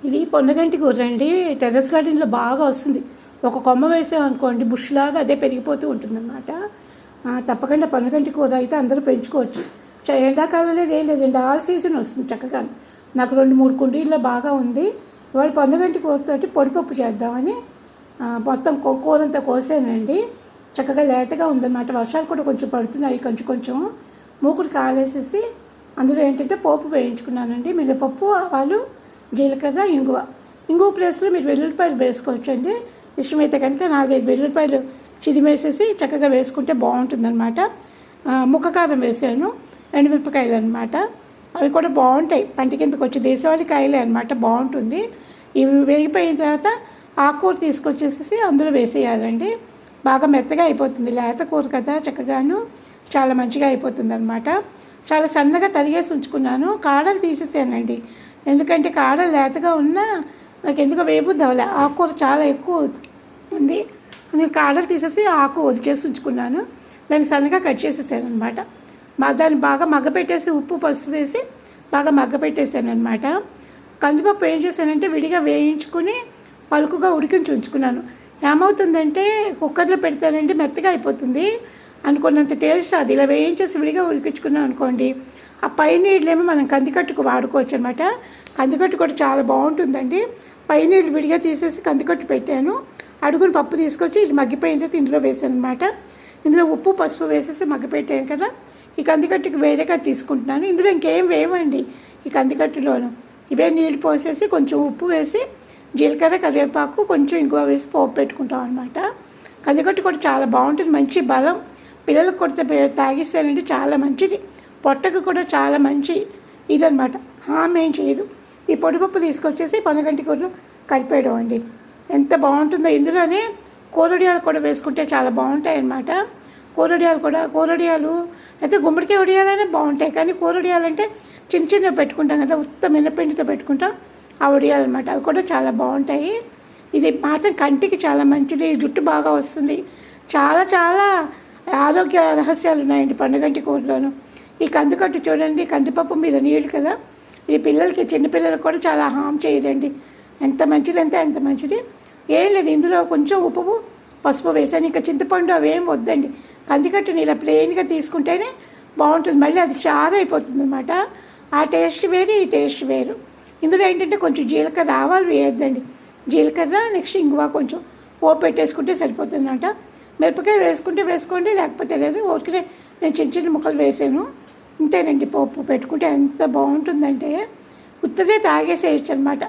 ఇది పొన్నగంటి కూర అండి. టెర్రస్ గార్డెన్లో బాగా వస్తుంది. ఒక కొమ్మ వేసామనుకోండి బుష్లాగా అదే పెరిగిపోతూ ఉంటుందన్నమాట. తప్పకుండా పొన్నగంటి కూర అయితే అందరూ పెంచుకోవచ్చు. ఎండాకాలం లేదు ఏం లేదండి, ఆల్ సీజన్ వస్తుంది చక్కగా. నాకు 2-3 కుండీల్లో బాగా ఉంది. ఇవాళ పొన్నగంటి కూరతోటి పొడిపప్పు చేద్దామని మొత్తం కూరంతా కోసానండి. చక్కగా లేతగా ఉందన్నమాట. వర్షాలు కూడా కొంచెం పడుతున్నాయి, కొంచెం కొంచెం మూకుడు కాలేసేసి అందులో ఏంటంటే పోపు వేయించుకున్నానండి. మినపప్పు, ఆవాలు, జీలకర్ర, ఇంగువ ప్లేస్లో మీరు వెల్లుల్లిపాయలు వేసుకోవచ్చండి. ఇష్టమైతే కనుక 4-5 వెల్లుల్లిపాయలు చిదిమేసేసి చక్కగా వేసుకుంటే బాగుంటుందన్నమాట. ముక్కకారం వేసాను, ఎండుమిరపకాయలు అనమాట. అవి కూడా బాగుంటాయి, పంట కిందకు వచ్చి దేశవాళీ కాయలే అనమాట, బాగుంటుంది. ఇవి వేగిపోయిన తర్వాత ఆకుకూర తీసుకొచ్చేసి అందులో వేసేయాలండి. బాగా మెత్తగా అయిపోతుంది, లేత కూర కదా, చక్కగాను చాలా మంచిగా అయిపోతుంది అనమాట. చాలా సన్నగా తరిగేసి ఉంచుకున్నాను. కాడలు తీసేసానండి, ఎందుకంటే కాడలు లేతగా ఉన్నా నాకు ఎందుకో వేయబుద్ధి అవ్వలే. ఆకుకూర చాలా ఎక్కువ ఉంది, నేను కాడలు తీసేసి ఆకు వదిలేసి ఉంచుకున్నాను. దాన్ని సన్నగా కట్ చేసేసాను అనమాట. దాన్ని బాగా మగ్గపెట్టేసి ఉప్పు పసుపు వేసి బాగా మగ్గపెట్టేసాను అనమాట. కందిపప్పు ఏం చేశానంటే విడిగా వేయించుకుని పలుకుగా ఉడికించి ఉంచుకున్నాను. ఏమవుతుందంటే కుక్కర్లో పెడతానంటే మెత్తగా అయిపోతుంది, అనుకున్నంత టేస్ట్ అది. ఇలా వేయించేసి విడిగా ఉడికించుకున్నాం అనుకోండి, ఆ పై నీళ్ళేమో మనం కందికట్టుకు వాడుకోవచ్చు అనమాట. కందికట్టు కూడా చాలా బాగుంటుందండి. పై నీళ్ళు విడిగా తీసేసి కందికట్టు పెట్టాను. అడుగుని పప్పు తీసుకొచ్చి ఇది మగ్గిపోయిన తర్వాత ఇందులో వేసాను అనమాట. ఇందులో ఉప్పు పసుపు వేసేసి మగ్గిపెట్టాను కదా, ఈ కందికట్టుకు వేరేగా తీసుకుంటున్నాను. ఇందులో ఇంకేం వేయమండి ఈ కందికట్టులోను. ఇవే నీళ్ళు పోసేసి కొంచెం ఉప్పు వేసి జీలకర్ర, కరివేపాకు, కొంచెం ఇంగువ వేసి పోపు పెట్టుకుంటాం అనమాట. కందికట్టు కూడా చాలా బాగుంటుంది, మంచి బలం. పిల్లలకు కొడితే తాగిస్తానంటే చాలా మంచిది, పొట్టకు కూడా చాలా మంచి ఇదనమాట, హామ్ ఏం చేయదు. ఈ పొడిపప్పు తీసుకొచ్చేసి పొన్నగంటి కూరలో కలిపేయడం అండి, ఎంత బాగుంటుందో. ఇందులోనే కూరడియాలు కూడా వేసుకుంటే చాలా బాగుంటాయి అన్నమాట. కూరడియాలు అయితే గుమ్మడికాయ వడియాలనే బాగుంటాయి, కానీ కూరడియాలంటే చిన్న చిన్నవి పెట్టుకుంటాం కదా, ఉత్త మినపిండితో పెట్టుకుంటాం, ఆ వడియాలన్నమాట. అవి కూడా చాలా బాగుంటాయి. ఇది మాత్రం కంటికి చాలా మంచిది, జుట్టు బాగా వస్తుంది. చాలా చాలా ఆరోగ్య రహస్యాలు ఉన్నాయండి పొన్నగంటి కూరలోను. ఈ కందికట్టు చూడండి, కందిపప్పు మీద నీళ్ళు కదా, ఇది పిల్లలకి, చిన్నపిల్లలకు కూడా చాలా హామ్ చేయదండి. ఎంత మంచిది అంటే అంత మంచిది. ఏం లేదు, ఇందులో కొంచెం ఉప్పు పసుపు వేసాను. ఇంకా చింతపండు అవేం వద్దండి. కందికట్టుని ఇలా ప్లెయిన్గా తీసుకుంటేనే బాగుంటుంది, మళ్ళీ అది చారు అయిపోతుంది అనమాట. ఆ టేస్ట్ వేరు, ఈ టేస్ట్ వేరు. ఇందులో ఏంటంటే కొంచెం జీలకర్ర, ఆవాలు వేయొద్దండి. జీలకర్ర, నెక్స్ట్ ఇంగువ కొంచెం పోపు పెట్టేసుకుంటే సరిపోతుంది అనమాట. మిరపకాయ వేసుకుంటే వేసుకోండి, లేకపోతే లేదు. ఓకే, నేను చిన్న చిన్న ముక్కలు వేసాను, ఇంతేనండి. పోపు పెట్టుకుంటే ఎంత బాగుంటుందంటే ఉత్తదే తాగేసేయచ్చు అనమాట.